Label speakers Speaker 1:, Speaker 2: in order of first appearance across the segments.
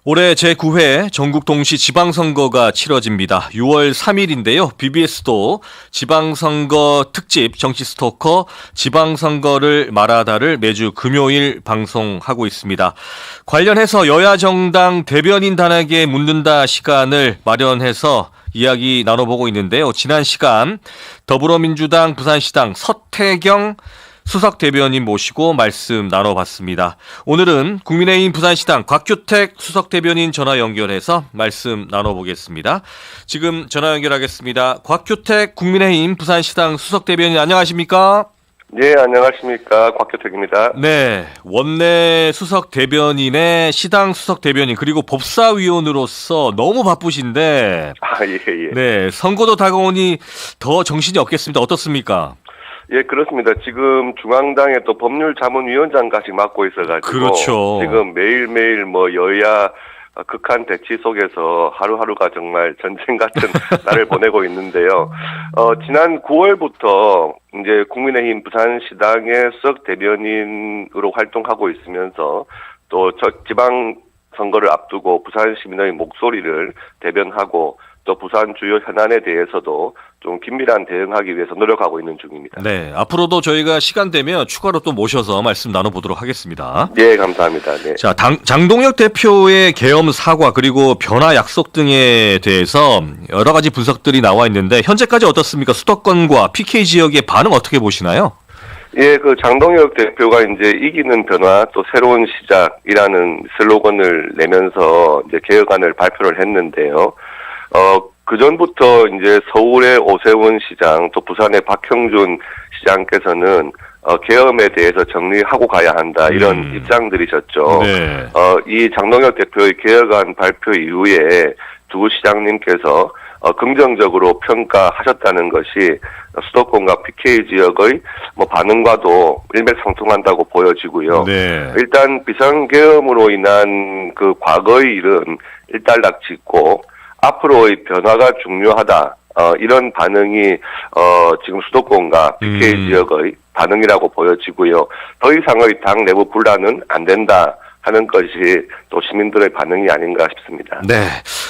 Speaker 1: 올해 제9회 전국 동시 지방선거가 치러집니다. 6월 3일인데요. BBS도 지방선거 특집 정치 스토커 지방선거를 말하다를 매주 금요일 방송하고 있습니다. 관련해서 여야 정당 대변인단에게 묻는다 시간을 마련해서 이야기 나눠보고 있는데요. 지난 시간 더불어민주당 부산시당 서태경 수석 대변인 모시고 말씀 나눠봤습니다. 오늘은 국민의힘 부산시당 곽규택 수석 대변인 전화 연결해서 말씀 나눠보겠습니다. 지금 전화 연결하겠습니다. 곽규택 국민의힘 부산시당 수석 대변인 안녕하십니까?
Speaker 2: 네, 안녕하십니까. 곽규택입니다.
Speaker 1: 네, 원내 수석 대변인의 시당 수석 대변인 그리고 법사위원으로서 너무 바쁘신데
Speaker 2: 예.
Speaker 1: 네, 선거도 다가오니 더 정신이 없겠습니다. 어떻습니까?
Speaker 2: 예, 그렇습니다. 지금 중앙당의 또 법률자문위원장까지 맡고 있어가지고.
Speaker 1: 그렇죠.
Speaker 2: 지금 매일매일 여야 극한 대치 속에서 하루하루가 정말 전쟁 같은 날을 보내고 있는데요. 지난 9월부터 이제 국민의힘 부산시당의 수석 대변인으로 활동하고 있으면서 또 지방 선거를 앞두고 부산 시민의 목소리를 대변하고 또 부산 주요 현안에 대해서도 좀 긴밀한 대응하기 위해서 노력하고 있는 중입니다.
Speaker 1: 네, 앞으로도 저희가 시간 되면 추가로 또 모셔서 말씀 나눠보도록 하겠습니다.
Speaker 2: 네, 감사합니다. 네.
Speaker 1: 자, 장동혁 대표의 계엄 사과 그리고 변화 약속 등에 대해서 여러 가지 분석들이 나와 있는데 현재까지 어떻습니까? 수도권과 PK 지역의 반응 어떻게 보시나요?
Speaker 2: 예, 장동혁 대표가 이제 이기는 변화 또 새로운 시작이라는 슬로건을 내면서 이제 개혁안을 발표를 했는데요. 그 전부터 이제 서울의 오세훈 시장 또 부산의 박형준 시장께서는 계엄에 대해서 정리하고 가야 한다 이런 입장들이셨죠.
Speaker 1: 네.
Speaker 2: 이 장동혁 대표의 개혁안 발표 이후에 두 시장님께서 긍정적으로 평가하셨다는 것이 수도권과 PK 지역의 반응과도 일맥상통한다고 보여지고요.
Speaker 1: 네.
Speaker 2: 일단 비상계엄으로 인한 그 과거의 일은 일단락 짓고 앞으로의 변화가 중요하다. 이런 반응이 지금 수도권과 PK 지역의 반응이라고 보여지고요. 더 이상의 당 내부 분란은 안 된다 하는 것이 또 시민들의 반응이 아닌가 싶습니다.
Speaker 1: 네,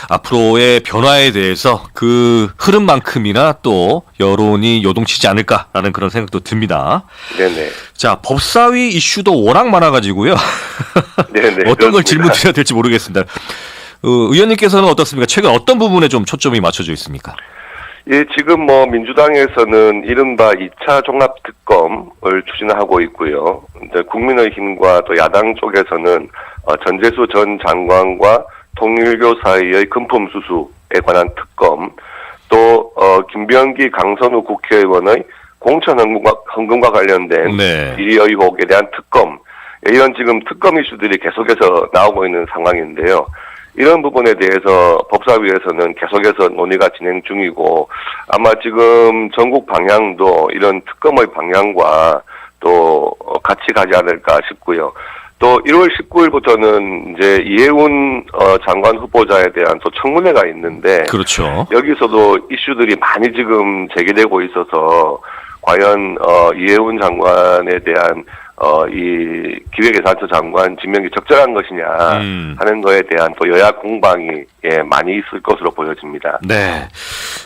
Speaker 1: 앞으로의 변화에 대해서 그 흐름만큼이나 또 여론이 요동치지 않을까라는 그런 생각도 듭니다.
Speaker 2: 네네.
Speaker 1: 자, 법사위 이슈도 워낙 많아가지고요.
Speaker 2: 네네.
Speaker 1: 어떤 걸 질문드려야 될지 모르겠습니다. 의원님께서는 어떻습니까? 최근 어떤 부분에 좀 초점이 맞춰져 있습니까?
Speaker 2: 예, 지금 민주당에서는 이른바 2차 종합특검을 추진하고 있고요. 국민의힘과 또 야당 쪽에서는 전재수 전 장관과 통일교 사이의 금품 수수에 관한 특검, 또 김병기 강선우 국회의원의 공천 헌금과 관련된
Speaker 1: 네.
Speaker 2: 비리 의혹에 대한 특검, 이런 지금 특검 이슈들이 계속해서 나오고 있는 상황인데요. 이런 부분에 대해서 법사위에서는 계속해서 논의가 진행 중이고 아마 지금 전국 방향도 이런 특검의 방향과 또 같이 가지 않을까 싶고요. 또 1월 19일부터는 이제 이해운 장관 후보자에 대한 또 청문회가 있는데
Speaker 1: 그렇죠.
Speaker 2: 여기서도 이슈들이 많이 지금 제기되고 있어서 과연 이해운 장관에 대한 이 기획예산처 장관 지명이 적절한 것이냐 하는 거에 대한 또 여야 공방이 많이 있을 것으로 보여집니다.
Speaker 1: 네,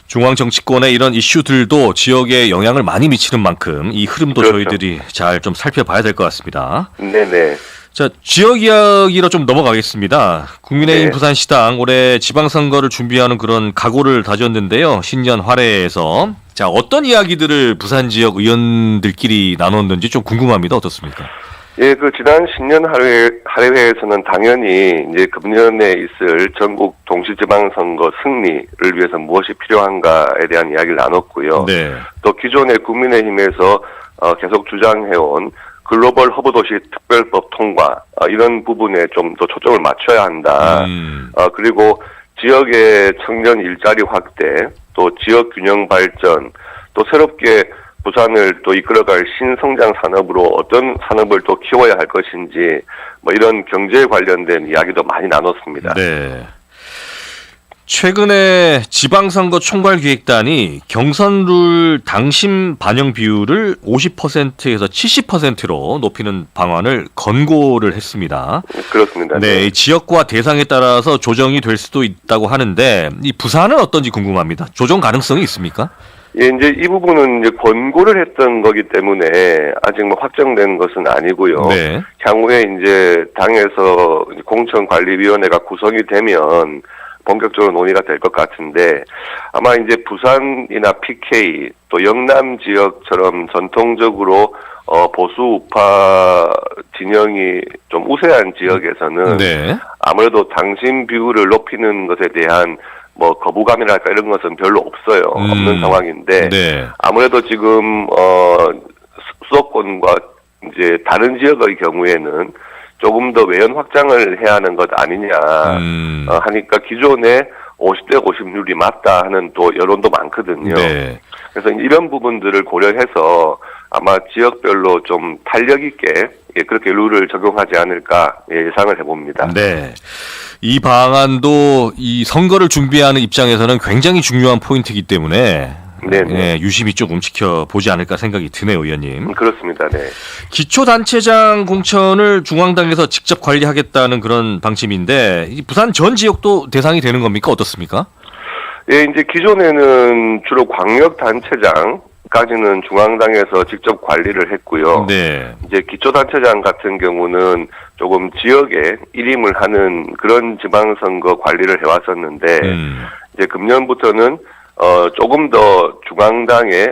Speaker 1: 중앙 정치권의 이런 이슈들도 지역에 영향을 많이 미치는 만큼 이 흐름도
Speaker 2: 그렇죠.
Speaker 1: 저희들이 잘 좀 살펴봐야 될 것 같습니다.
Speaker 2: 네네.
Speaker 1: 자, 지역 이야기로 좀 넘어가겠습니다. 국민의힘
Speaker 2: 네.
Speaker 1: 부산시당 올해 지방선거를 준비하는 그런 각오를 다졌는데요. 신년 활회에서. 자, 어떤 이야기들을 부산 지역 의원들끼리 나눴는지 좀 궁금합니다. 어떻습니까?
Speaker 2: 예, 지난 신년 할애회에서는 당연히 이제 금년에 있을 전국 동시지방선거 승리를 위해서 무엇이 필요한가에 대한 이야기를 나눴고요.
Speaker 1: 네.
Speaker 2: 또 기존의 국민의힘에서 계속 주장해온 글로벌 허브도시 특별법 통과 이런 부분에 좀 더 초점을 맞춰야 한다. 그리고 지역의 청년 일자리 확대, 또 지역 균형 발전, 또 새롭게 부산을 또 이끌어갈 신성장 산업으로 어떤 산업을 또 키워야 할 것인지 이런 경제에 관련된 이야기도 많이 나눴습니다.
Speaker 1: 네. 최근에 지방선거 총괄기획단이 경선룰 당심 반영 비율을 50%에서 70%로 높이는 방안을 권고를 했습니다.
Speaker 2: 그렇습니다.
Speaker 1: 네, 이 지역과 대상에 따라서 조정이 될 수도 있다고 하는데 이 부산은 어떤지 궁금합니다. 조정 가능성이 있습니까?
Speaker 2: 예, 이제 이 부분은 이제 권고를 했던 거기 때문에 아직 뭐 확정된 것은 아니고요.
Speaker 1: 네.
Speaker 2: 향후에 이제 당에서 공천관리위원회가 구성이 되면 본격적으로 논의가 될 것 같은데 아마 이제 부산이나 PK 또 영남 지역처럼 전통적으로 보수 우파 진영이 좀 우세한 지역에서는
Speaker 1: 네.
Speaker 2: 아무래도 당심 비율을 높이는 것에 대한 뭐 거부감이랄까 이런 것은 별로 없어요. 없는 상황인데
Speaker 1: 네.
Speaker 2: 아무래도 지금 수도권과 이제 다른 지역의 경우에는 조금 더 외연 확장을 해야 하는 것 아니냐 하니까 기존에 50대 50률이 맞다 하는 또 여론도 많거든요.
Speaker 1: 네.
Speaker 2: 그래서 이런 부분들을 고려해서 아마 지역별로 좀 탄력 있게 그렇게 룰을 적용하지 않을까 예상을 해봅니다.
Speaker 1: 네. 이 방안도 이 선거를 준비하는 입장에서는 굉장히 중요한 포인트이기 때문에
Speaker 2: 네네.
Speaker 1: 유심히 조금 지켜보지 않을까 생각이 드네요, 의원님.
Speaker 2: 그렇습니다. 네.
Speaker 1: 기초단체장 공천을 중앙당에서 직접 관리하겠다는 그런 방침인데 이 부산 전 지역도 대상이 되는 겁니까? 어떻습니까?
Speaker 2: 예, 이제 기존에는 주로 광역단체장까지는 중앙당에서 직접 관리를 했고요.
Speaker 1: 네.
Speaker 2: 이제 기초단체장 같은 경우는 조금 지역에 일임을 하는 그런 지방선거 관리를 해왔었는데 이제 금년부터는 조금 더 중앙당에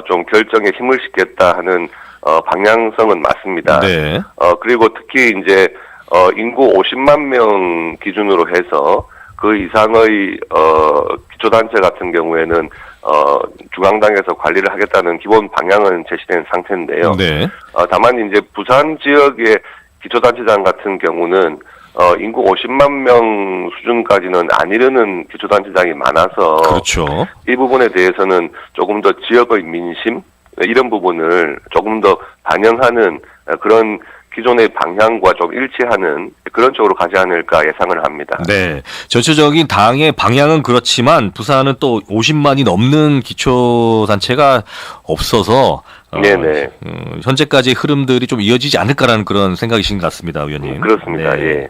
Speaker 2: 좀 결정에 힘을 싣겠다 하는 방향성은 맞습니다.
Speaker 1: 네.
Speaker 2: 그리고 특히 이제 인구 50만 명 기준으로 해서 그 이상의 기초단체 같은 경우에는 중앙당에서 관리를 하겠다는 기본 방향은 제시된 상태인데요.
Speaker 1: 네.
Speaker 2: 다만 이제 부산 지역의 기초단체장 같은 경우는 인구 50만 명 수준까지는 안 이르는 기초단체장이 많아서
Speaker 1: 그렇죠.
Speaker 2: 이 부분에 대해서는 조금 더 지역의 민심 이런 부분을 조금 더 반영하는 그런 기존의 방향과 좀 일치하는 그런 쪽으로 가지 않을까 예상을 합니다.
Speaker 1: 네. 전체적인 당의 방향은 그렇지만 부산은 또 50만이 넘는 기초단체가 없어서
Speaker 2: 네네.
Speaker 1: 현재까지의 흐름들이 좀 이어지지 않을까라는 그런 생각이신 것 같습니다, 의원님.
Speaker 2: 그렇습니다.
Speaker 1: 네.
Speaker 2: 예.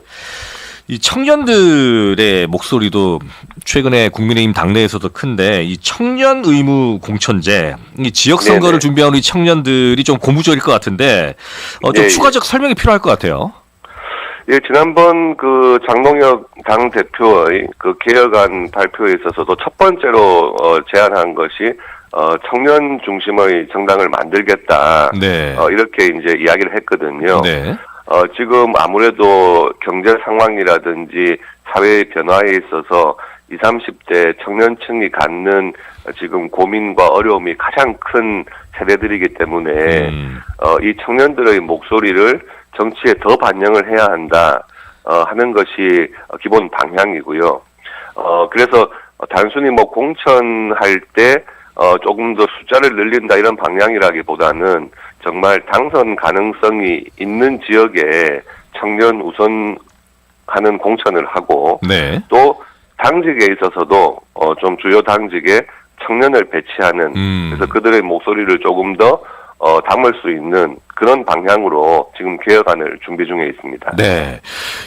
Speaker 1: 이 청년들의 목소리도 최근에 국민의힘 당내에서도 큰데 이 청년 의무 공천제, 이 지역 선거를
Speaker 2: 네네.
Speaker 1: 준비하는 이 청년들이 좀 고무적일 것 같은데 좀
Speaker 2: 예,
Speaker 1: 추가적 설명이 필요할 것 같아요.
Speaker 2: 예, 지난번 그 장동혁 당 대표의 그 개혁안 발표에 있어서도 첫 번째로 제안한 것이 청년 중심의 정당을 만들겠다.
Speaker 1: 네.
Speaker 2: 이렇게 이제 이야기를 했거든요.
Speaker 1: 네.
Speaker 2: 지금 아무래도 경제 상황이라든지 사회의 변화에 있어서 20, 30대 청년층이 갖는 지금 고민과 어려움이 가장 큰 세대들이기 때문에 이 청년들의 목소리를 정치에 더 반영을 해야 한다 하는 것이 기본 방향이고요. 그래서 단순히 뭐 공천할 때 조금 더 숫자를 늘린다 이런 방향이라기보다는 정말 당선 가능성이 있는 지역에 청년 우선 하는 공천을 하고
Speaker 1: 네.
Speaker 2: 또 당직에 있어서도 좀 주요 당직에 청년을 배치하는 그래서 그들의 목소리를 조금 더 담을 수 있는 그런 방향으로 지금 개혁안을 준비 중에 있습니다.
Speaker 1: 네.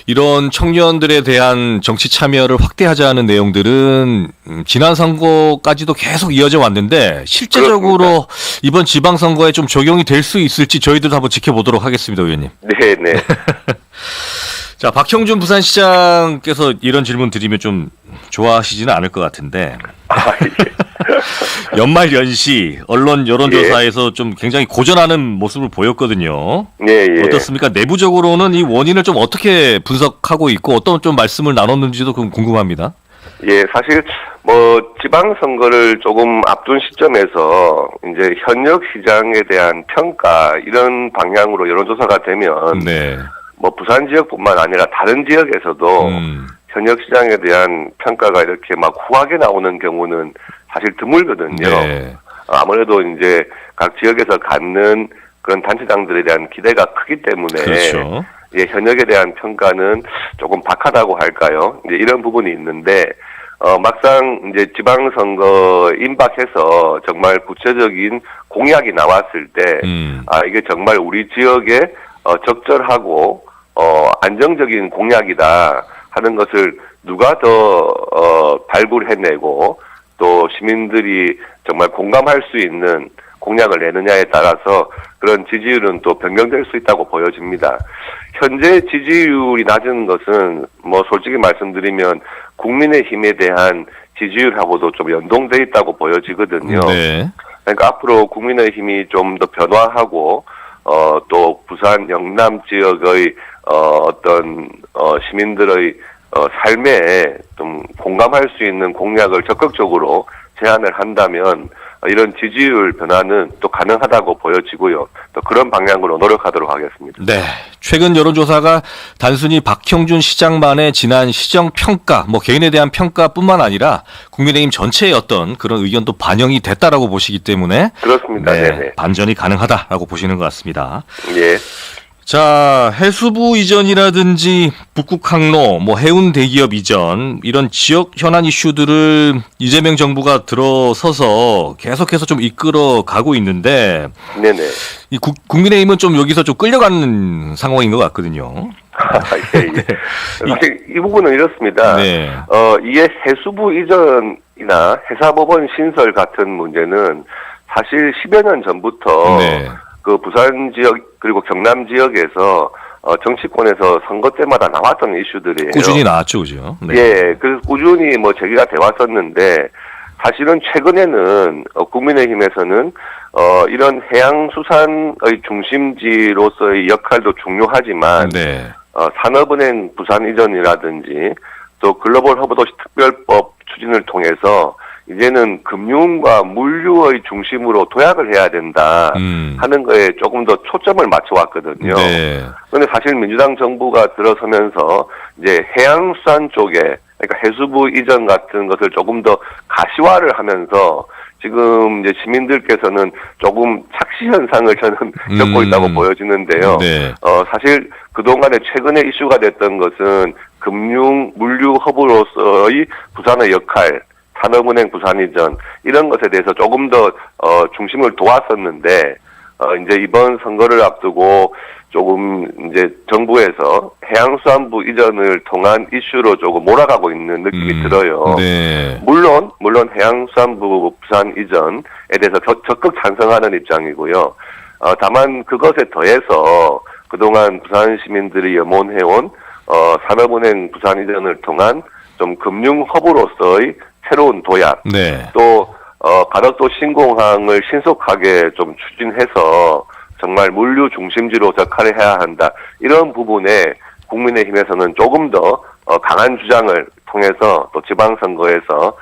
Speaker 1: 이런 청년들에 대한 정치 참여를 확대하자는 내용들은 지난 선거까지도 계속 이어져 왔는데 실제적으로
Speaker 2: 그렇습니다.
Speaker 1: 이번 지방선거에 좀 적용이 될 수 있을지 저희들도 한번 지켜보도록 하겠습니다, 의원님.
Speaker 2: 네, 네.
Speaker 1: 자, 박형준 부산시장께서 이런 질문 드리면 좀 좋아하시지는 않을 것 같은데 연말 연시 언론 여론조사에서 좀 굉장히 고전하는 모습을 보였거든요.
Speaker 2: 예, 예.
Speaker 1: 어떻습니까? 내부적으로는 이 원인을 좀 어떻게 분석하고 있고 어떤 좀 말씀을 나눴는지도 궁금합니다.
Speaker 2: 예, 사실 뭐 지방선거를 조금 앞둔 시점에서 이제 현역 시장에 대한 평가 이런 방향으로 여론조사가 되면
Speaker 1: 네.
Speaker 2: 뭐 부산 지역뿐만 아니라 다른 지역에서도 현역 시장에 대한 평가가 이렇게 막 후하게 나오는 경우는 사실 드물거든요.
Speaker 1: 네.
Speaker 2: 아무래도 이제 각 지역에서 갖는 그런 단체장들에 대한 기대가 크기 때문에
Speaker 1: 그렇죠.
Speaker 2: 예, 현역에 대한 평가는 조금 박하다고 할까요? 이제 이런 부분이 있는데 막상 이제 지방선거 임박해서 정말 구체적인 공약이 나왔을 때, 이게 정말 우리 지역에 적절하고 안정적인 공약이다 하는 것을 누가 더 발굴해내고 또 시민들이 정말 공감할 수 있는 공약을 내느냐에 따라서 그런 지지율은 또 변경될 수 있다고 보여집니다. 현재 지지율이 낮은 것은 뭐 솔직히 말씀드리면 국민의힘에 대한 지지율하고도 좀 연동돼 있다고 보여지거든요.
Speaker 1: 네.
Speaker 2: 그러니까 앞으로 국민의힘이 좀 더 변화하고 또 부산 영남 지역의 어떤 시민들의 삶에 좀 공감할 수 있는 공약을 적극적으로 제안을 한다면 이런 지지율 변화는 또 가능하다고 보여지고요. 또 그런 방향으로 노력하도록 하겠습니다.
Speaker 1: 네. 최근 여론조사가 단순히 박형준 시장만의 지난 시정 평가, 개인에 대한 평가뿐만 아니라 국민의힘 전체의 어떤 그런 의견도 반영이 됐다라고 보시기 때문에
Speaker 2: 그렇습니다.
Speaker 1: 네,
Speaker 2: 네네.
Speaker 1: 반전이 가능하다라고 보시는 것 같습니다.
Speaker 2: 예.
Speaker 1: 자, 해수부 이전이라든지 북극 항로, 해운 대기업 이전 이런 지역 현안 이슈들을 이재명 정부가 들어서서 계속해서 좀 이끌어 가고 있는데,
Speaker 2: 네네.
Speaker 1: 이 국민의힘은 좀 여기서 좀 끌려가는 상황인 것 같거든요.
Speaker 2: 예. 사실 이 부분은 이렇습니다.
Speaker 1: 네.
Speaker 2: 이게 해수부 이전이나 해사법원 신설 같은 문제는 사실 10여 년 전부터
Speaker 1: 네.
Speaker 2: 그 부산 지역 그리고 경남 지역에서 정치권에서 선거 때마다 나왔던 이슈들이에요.
Speaker 1: 꾸준히 나왔죠, 그죠? 네.
Speaker 2: 예, 그래서 꾸준히 제기가 돼 왔었는데 사실은 최근에는 국민의힘에서는 이런 해양수산의 중심지로서의 역할도 중요하지만
Speaker 1: 네.
Speaker 2: 산업은행 부산 이전이라든지 또 글로벌 허브도시 특별법 추진을 통해서 이제는 금융과 물류의 중심으로 도약을 해야 된다 하는 거에 조금 더 초점을 맞춰왔거든요.
Speaker 1: 네.
Speaker 2: 그런데 사실 민주당 정부가 들어서면서 이제 해양수산 쪽에 그러니까 해수부 이전 같은 것을 조금 더 가시화를 하면서 지금 이제 시민들께서는 조금 착시 현상을 저는 겪고 있다고 보여지는데요.
Speaker 1: 네.
Speaker 2: 사실 그동안에 최근에 이슈가 됐던 것은 금융 물류 허브로서의 부산의 역할, 산업은행 부산 이전 이런 것에 대해서 조금 더 중심을 두었었는데 이제 이번 선거를 앞두고 조금 이제 정부에서 해양수산부 이전을 통한 이슈로 조금 몰아가고 있는 느낌이 들어요.
Speaker 1: 네.
Speaker 2: 물론 해양수산부 부산 이전에 대해서 적극 찬성하는 입장이고요. 다만 그것에 더해서 그동안 부산 시민들이 염원해온 산업은행 부산 이전을 통한 좀 금융 허브로서의 새로운 도약,
Speaker 1: 네.
Speaker 2: 또 가덕도 신공항을 신속하게 좀 추진해서 정말 물류 중심지로 역할을 해야 한다. 이런 부분에 국민의힘에서는 조금 더 강한 주장을 통해서 또 지방선거에서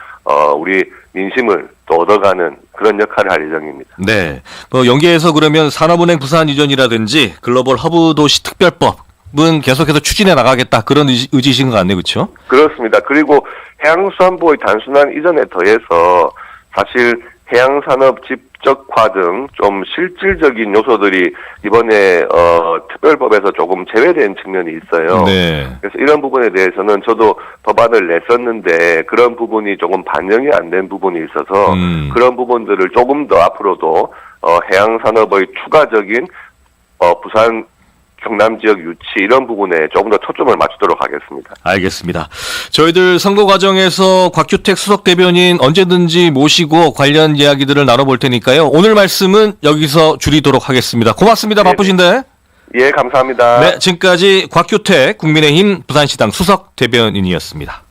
Speaker 2: 우리 민심을 또 얻어가는 그런 역할을 할 예정입니다.
Speaker 1: 네. 연계해서 그러면 산업은행 부산 이전이라든지 글로벌 허브 도시 특별법은 계속해서 추진해 나가겠다. 그런 의지이신 것 같네요. 그렇죠?
Speaker 2: 그렇습니다. 그리고 해양수산부의 단순한 이전에 더해서 사실 해양산업 집적화 등 좀 실질적인 요소들이 이번에 특별법에서 조금 제외된 측면이 있어요.
Speaker 1: 네.
Speaker 2: 그래서 이런 부분에 대해서는 저도 법안을 냈었는데 그런 부분이 조금 반영이 안 된 부분이 있어서 그런 부분들을 조금 더 앞으로도 해양산업의 추가적인 부산 경남 지역 유치 이런 부분에 조금 더 초점을 맞추도록 하겠습니다.
Speaker 1: 알겠습니다. 저희들 선거 과정에서 곽규택 수석 대변인 언제든지 모시고 관련 이야기들을 나눠볼 테니까요. 오늘 말씀은 여기서 줄이도록 하겠습니다. 고맙습니다.
Speaker 2: 네네.
Speaker 1: 바쁘신데.
Speaker 2: 예, 감사합니다.
Speaker 1: 네, 지금까지 곽규택 국민의힘 부산시당 수석 대변인이었습니다.